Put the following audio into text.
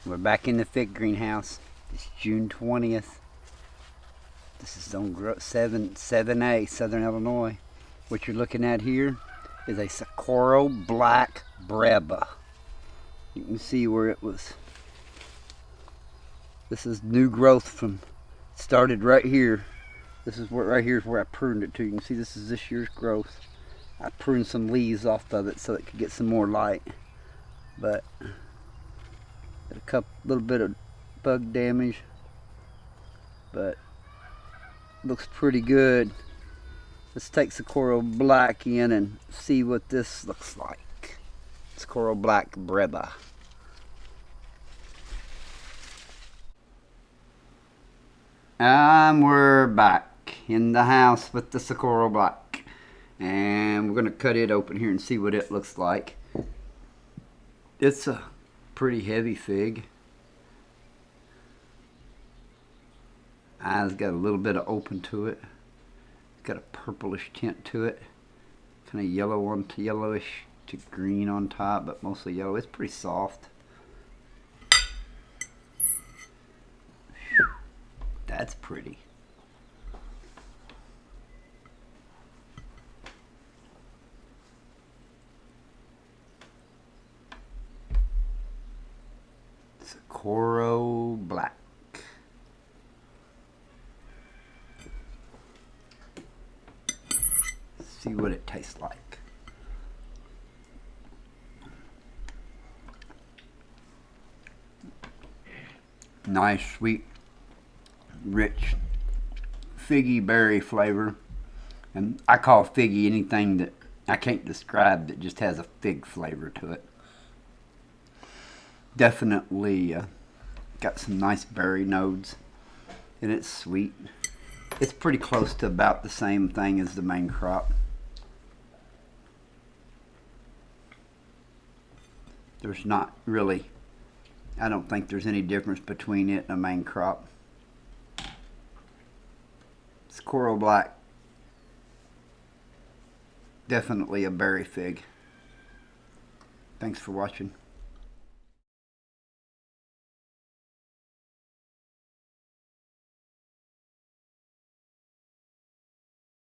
We're back in the fig greenhouse. It's June 20th. This is on 7A, Southern Illinois. What you're looking at here is a Socorro Black breba. You can see where it was. This is new growth from, started right here. This is where, right here is where I pruned it to. You can see this is this year's growth. I pruned some leaves off of it so it could get some more light. But little bit of bug damage, but looks pretty good. Let's take Socorro Black in and see what this looks like. Socorro Black breba. And we're back in the house with the Socorro Black, and we're gonna cut it open here and see what it looks like. It's a pretty heavy fig. Eyes got a little bit of open to it. It's got a purplish tint to it, kind of yellowish to green on top, but mostly yellow. It's pretty soft. That's pretty. Socorro Black. See what it tastes like. Nice, sweet, rich, figgy berry flavor. And I call figgy anything that I can't describe that just has a fig flavor to it. Definitely got some nice berry nodes, and it's sweet. It's pretty close to about the same thing as the main crop. There's not really, I don't think there's any difference between it and a main crop. Socorro Black, definitely a berry fig. Thanks for watching.